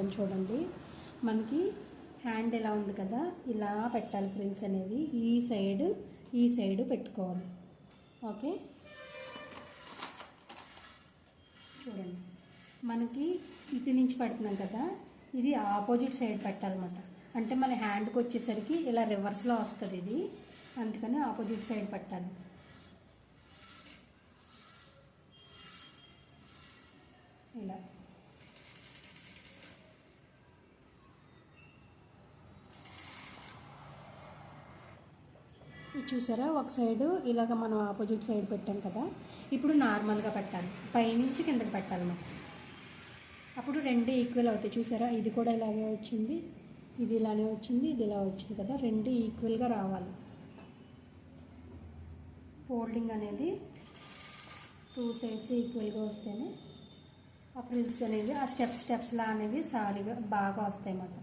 చూపిస్తాను చూడండి. మనకి హ్యాండ్ ఎలా ఉంది కదా, ఇలా పెట్టాలి ఫ్రిల్స్ అనేవి. ఈ సైడ్ పెట్టుకోవాలి. ఓకే, చూడండి మనకి ఇటు నుంచి పడుతున్నాం కదా, ఇది ఆపోజిట్ సైడ్ పెట్టాలన్నమాట. అంటే మన హ్యాండ్కి వచ్చేసరికి ఇలా రివర్స్లో వస్తుంది ఇది, అందుకని ఆపోజిట్ సైడ్ పెట్టాలి. ఇలా ఇది చూసారా, ఒక సైడు ఇలాగ మనం ఆపోజిట్ సైడ్ పెట్టాం కదా. ఇప్పుడు నార్మల్గా పెట్టాలి, పైనుంచి కిందకి పెట్టాలి మనం. అప్పుడు రెండు ఈక్వల్ అవుతాయి. చూసారా, ఇది కూడా ఇలాగే వచ్చింది, ఇది ఇలానే వచ్చింది, ఇది ఇలా వచ్చింది కదా, రెండు ఈక్వల్గా రావాలి. ఫోల్డింగ్ అనేది 2 సైడ్స్ ఈక్వల్గా వస్తేనే ఆ ఫ్రిల్స్ అనేవి ఆ స్టెప్స్లా అనేవి సారీగా బాగా వస్తాయి అన్నమాట.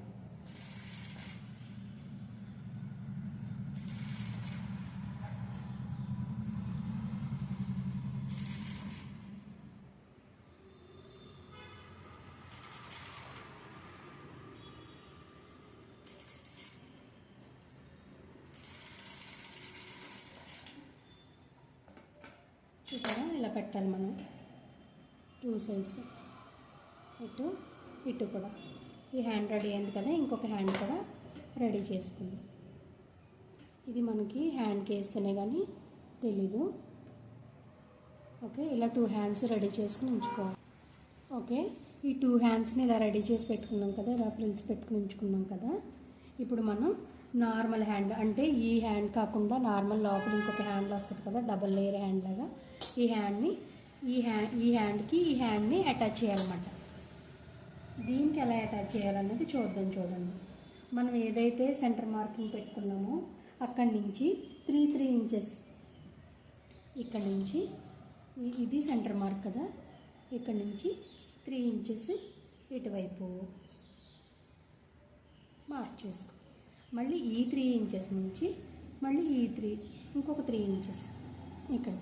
చూసారా, ఇలా పెట్టాలి మనం 2 సైడ్స్, ఇటు కూడా. ఈ హ్యాండ్ రెడీ అయింది కదా, ఇంకొక హ్యాండ్ కూడా రెడీ చేసుకుందాం. ఇది మనకి హ్యాండ్కి వేస్తేనే కానీ తెలీదు. ఓకే, ఇలా 2 హ్యాండ్స్ రెడీ చేసుకుని ఉంచుకోవాలి. ఓకే, ఈ 2 హ్యాండ్స్ని ఇలా రెడీ చేసి పెట్టుకున్నాం కదా, ఇలా ఫ్రిల్స్ పెట్టుకుని ఉంచుకున్నాం కదా. ఇప్పుడు మనం నార్మల్ హ్యాండ్, అంటే ఈ హ్యాండ్ కాకుండా నార్మల్ లోపల ఇంకొక హ్యాండ్ వస్తుంది కదా, డబల్ లేయర్ హ్యాండ్ లాగా, ఈ హ్యాండ్ని ఈ హ్యాండ్ని అటాచ్ చేయాలన్నమాట. దీనికి ఎలా అటాచ్ చేయాలన్నది చూడండి. మనం ఏదైతే సెంటర్ మార్కింగ్ పెట్టుకున్నామో అక్కడి నుంచి 3 ఇంచెస్, ఇక్కడ నుంచి ఇది సెంటర్ మార్క్ కదా, ఇక్కడ నుంచి 3 ఇంచెస్ ఇటువైపు మార్క్ చేసుకో. మళ్ళీ ఈ 3 ఇంచెస్ నుంచి మళ్ళీ ఇంకొక 3 ఇంచెస్ ఇక్కడ.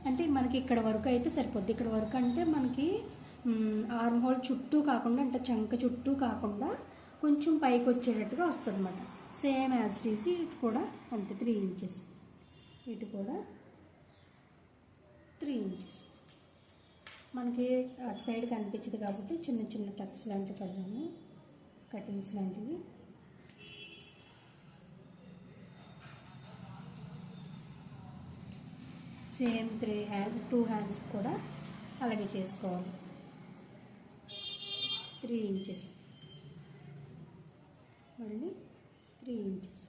అంటే మనకి ఇక్కడ వరకు అయితే సరిపోద్ది. ఇక్కడ వరకు అంటే మనకి ఆర్మ్ హోల్ చుట్టూ కాకుండా, అంటే చంక చుట్టూ కాకుండా కొంచెం పైకి వచ్చేటట్టుగా వస్తుంది అన్నమాట. సేమ్ యాజ్ చేసి ఇటు కూడా అంతే 3 ఇంచెస్, ఇటు కూడా 3 ఇంచెస్. మనకి అటు సైడ్ కనిపించదు కాబట్టి చిన్న చిన్న టక్స్ లాంటివి పడదాము, కటింగ్స్ లాంటివి. సేమ్ 2 హ్యాండ్స్ కూడా అలాగే చేసుకోవాలి. 3 ఇంచెస్, మళ్ళీ 3 ఇంచెస్.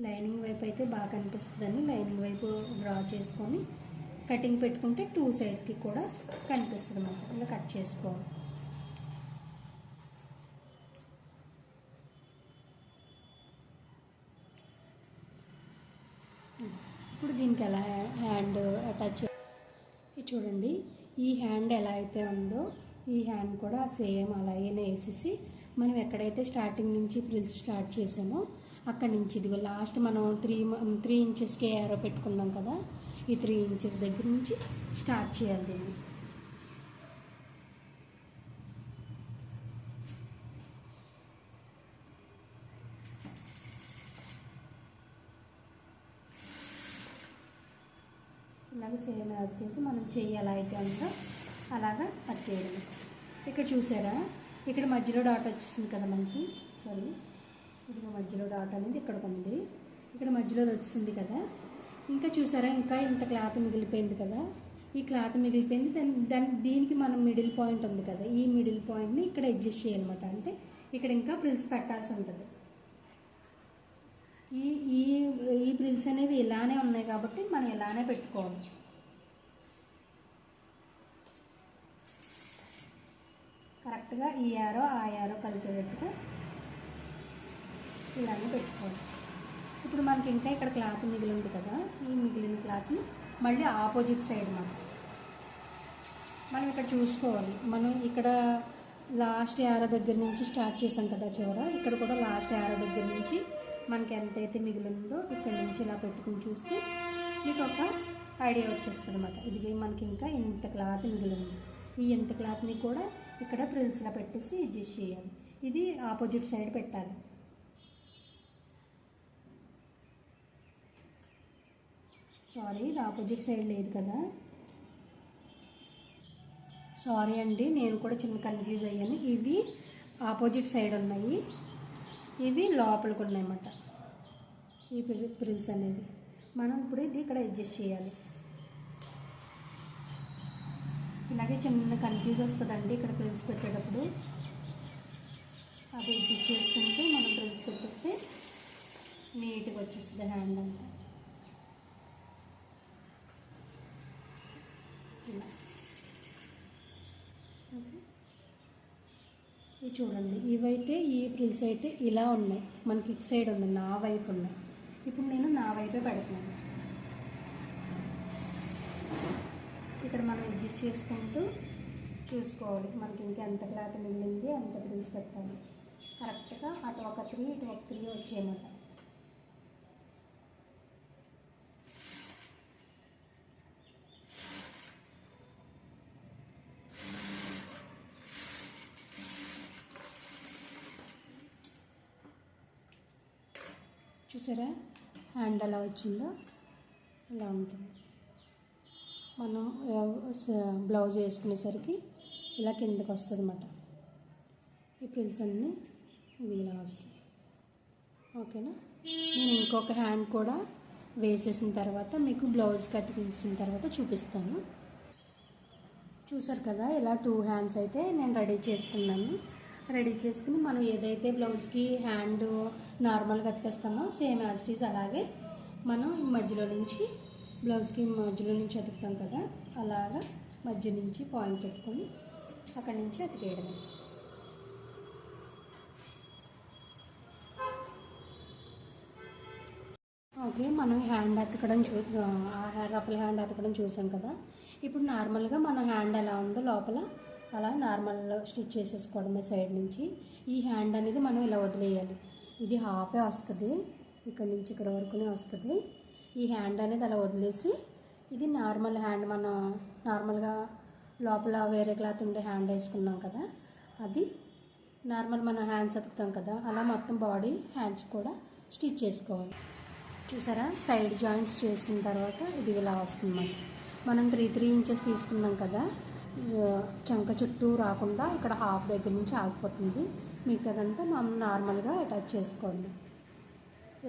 లైనింగ్ వైపు అయితే బాగా కనిపిస్తుందని లైనింగ్ వైపు డ్రా చేసుకొని కటింగ్ పెట్టుకుంటే 2 సైడ్స్కి కూడా కనిపిస్తుంది అన్నమాట. ఇలా కట్ చేసుకోవాలి. ఇప్పుడు దీనికి ఎలా హ్యాండ్ అటాచ్ చూడండి. ఈ హ్యాండ్ ఎలా అయితే ఉందో ఈ హ్యాండ్ కూడా సేమ్ అలాగే వేసేసి మనం ఎక్కడైతే స్టార్టింగ్ నుంచి ఫ్రిల్స్ స్టార్ట్ చేసామో అక్కడి నుంచి ఇదిగో లాస్ట్ మనం 3 ఇంచెస్కి ఏరో పెట్టుకున్నాం కదా, ఈ 3 ఇంచెస్ దగ్గర నుంచి స్టార్ట్ చేయాలి దీన్ని. ఇలాగ సేమ్ యాజ్ చేసి మనం చెయ్యి ఎలా అయితే ఉందో అలాగా కట్ చేయడం. ఇక్కడ చూసారా, ఇక్కడ మధ్యలో డాట్ వచ్చేసింది కదా మనకి, సారీ ఇది మధ్యలో డాట్ అనేది ఇక్కడ ఉంది, ఇక్కడ మధ్యలో వచ్చింది కదా. ఇంకా చూసారా, ఇంకా ఇంత క్లాత్ మిగిలిపోయింది కదా, ఈ క్లాత్ మిగిలిపోయింది. దీనికి మనం మిడిల్ పాయింట్ ఉంది కదా, ఈ మిడిల్ పాయింట్ని ఇక్కడ అడ్జస్ట్ చేయాలన్నమాట. అంటే ఇక్కడ ఇంకా ఫ్రిల్స్ పెట్టాల్సి ఉంటుంది. ఈ ఫ్రిల్స్ అనేవి ఇలానే ఉన్నాయి కాబట్టి మనం ఇలానే పెట్టుకోవాలి. కరెక్ట్గా ఈ యారో ఆ యారో కలిసేటట్టుగా ఇలానే పెట్టుకోవాలి. ఇప్పుడు మనకి ఇంకా ఇక్కడ క్లాత్ మిగిలి ఉంది కదా, ఈ మిగిలిన క్లాత్ని మళ్ళీ ఆపోజిట్ సైడ్ మనం ఇక్కడ చూసుకోవాలి. మనం ఇక్కడ లాస్ట్ యారో దగ్గర నుంచి స్టార్ట్ చేసాం కదా చివర, ఇక్కడ కూడా లాస్ట్ యారో దగ్గర నుంచి మనకి ఎంతైతే మిగిలిందో ఇక్కడ నుంచి ఇలా పెట్టుకుని చూస్తే మీకు ఒక ఐడియా వచ్చేస్తుంది అన్నమాట. ఇది మనకి ఇంకా ఇంత క్లాత్ మిగిలింది, ఈ ఇంత క్లాత్ని కూడా ఇక్కడ ప్రిల్స్లా పెట్టేసి అడ్జస్ట్ చేయాలి. ఇది ఆపోజిట్ సైడ్ పెట్టాలి. సారీ, ఇది ఆపోజిట్ సైడ్ లేదు కదా, సారీ అండి, నేను కూడా చిన్న కన్ఫ్యూజ్ అయ్యాను. ఇవి ఆపోజిట్ సైడ్ ఉన్నాయి, ఇవి లోపలికి ఉన్నాయన్నమాట. ఈ ప్రిల్స్ అనేది మనం ఇప్పుడు ఇది ఇక్కడ అడ్జస్ట్ చేయాలి. ఇలాగే చిన్న కన్ఫ్యూజ్ వస్తుందండి ఇక్కడ ప్రిల్స్ పెట్టేటప్పుడు. అది అడ్జస్ట్ చేసుకుంటూ మనం ప్రిల్స్ పెట్టేస్తే నీట్గా వచ్చేస్తుంది హ్యాండ్ అంతా. ఇలా ఇవి చూడండి, ఇవైతే ఈ ప్రిల్స్ అయితే ఇలా ఉన్నాయి, మనకి ఇటు సైడ్ ఉన్నాయి, నా వైపు ఉన్నాయి. ఇప్పుడు నేను నా వైపే పెడుతున్నాను. ఇక్కడ మనం అడ్జస్ట్ చేసుకుంటూ చూసుకోవాలి, మనకి ఇంకా ఎంత క్లాత్ మిగిలింది అంత ప్రిల్స్ పెట్టాలి. కరెక్ట్గా అటు ఒక 3 ఇటు ఒక 3 వచ్చేయమాట. చూసారా హ్యాండ్ ఎలా వచ్చిందో, ఇలా ఉంటుంది. మనం బ్లౌజ్ వేసుకునేసరికి ఇలా కిందకి వస్తుంది అన్నమాట. ఈ ప్రిల్స్ అన్నీ ఇవి ఇలా వస్తాయి. ఓకేనా, నేను ఇంకొక హ్యాండ్ కూడా వేసేసిన తర్వాత మీకు బ్లౌజ్ కత్తిరించిన తర్వాత చూపిస్తాను. చూసారు కదా, ఇలా 2 హ్యాండ్స్ అయితే నేను రెడీ చేసుకున్నాను. రెడీ చేసుకుని మనం ఏదైతే బ్లౌజ్కి హ్యాండ్ నార్మల్గా అతికేస్తామో సేమ్ యాజ్ ఇట్ ఈజ్ అలాగే మనం మధ్యలో నుంచి బ్లౌజ్కి మధ్యలో నుంచి అతుకుతాం కదా, అలాగా మధ్య నుంచి పాయింట్ పెట్టుకొని అక్కడి నుంచి అతికేయడమే. ఓకే, మనం హ్యాండ్ అతకడం రఫల్ హ్యాండ్ అతకడం చూసాం కదా. ఇప్పుడు నార్మల్గా మన హ్యాండ్ ఎలా ఉందో లోపల అలా నార్మల్ స్టిచ్ చేసేసుకోవడమే సైడ్ నుంచి. ఈ హ్యాండ్ అనేది మనం ఇలా వదిలేయాలి. ఇది హాఫే వస్తుంది, ఇక్కడ నుంచి ఇక్కడ వరకునే వస్తుంది. ఈ హ్యాండ్ అనేది అలా వదిలేసి ఇది నార్మల్ హ్యాండ్, మనం నార్మల్గా లోపల వేరే క్లాత్ ఉండే హ్యాండ్ వేసుకున్నాం కదా, అది నార్మల్ మనం హ్యాండ్స్ అతుకుతాం కదా, అలా మొత్తం బాడీ హ్యాండ్స్ కూడా స్టిచ్ చేసుకోవాలి. చూసారా, సైడ్ జాయింట్స్ చేసిన తర్వాత ఇది ఇలా వస్తుంది. మనం 3 ఇంచెస్ తీసుకున్నాం కదా, చంక చుట్టూ రాకుండా ఇక్కడ హాఫ్ దగ్గర నుంచి ఆగిపోతుంది. మిగతాదంతా మనం నార్మల్గా అటాచ్ చేసుకోండి.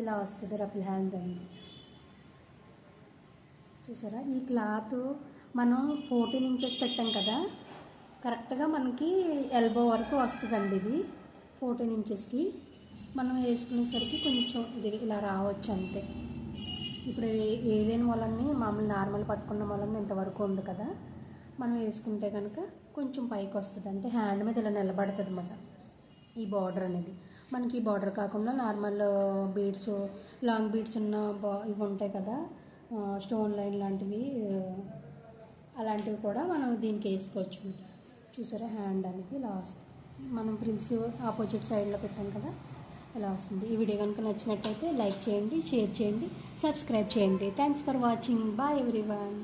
ఇలా వస్తుంది రఫల్ హ్యాండ్ అని. చూసారా, ఈ క్లాత్ మనం 14 ఇంచెస్ పెట్టాం కదా, కరెక్ట్గా మనకి ఎల్బో వరకు వస్తుందండి. ఇది 14 ఇంచెస్కి మనం వేసుకునేసరికి కొంచెం ఇది ఇలా రావచ్చు అంతే. ఇప్పుడు ఏదైనా మొలన్ని మామూలు నార్మల్ పట్టుకున్న మొలన్ని ఇంతవరకు ఉంది కదా, మనం వేసుకుంటే కనుక కొంచెం పైకి వస్తుంది, అంటే హ్యాండ్ మీద ఇలా నిలబడుతుంది అన్నమాట. ఈ బార్డర్ అనేది మనకి ఈ బార్డర్ కాకుండా నార్మల్ బీడ్స్, లాంగ్ బీడ్స్ ఉన్న ఇవి ఉంటాయి కదా, స్టోన్ లైన్ లాంటివి, అలాంటివి కూడా మనం దీనికి వేసుకోవచ్చు. చూసారా, హ్యాండ్ అనేది ఇలా వస్తుంది. మనం ప్రిల్స్ ఆపోజిట్ సైడ్లో పెట్టాం కదా, ఇలా వస్తుంది. ఈ వీడియో కనుక నచ్చినట్టయితే లైక్ చేయండి, షేర్ చేయండి, సబ్స్క్రైబ్ చేయండి. Thanks for watching. Bye everyone.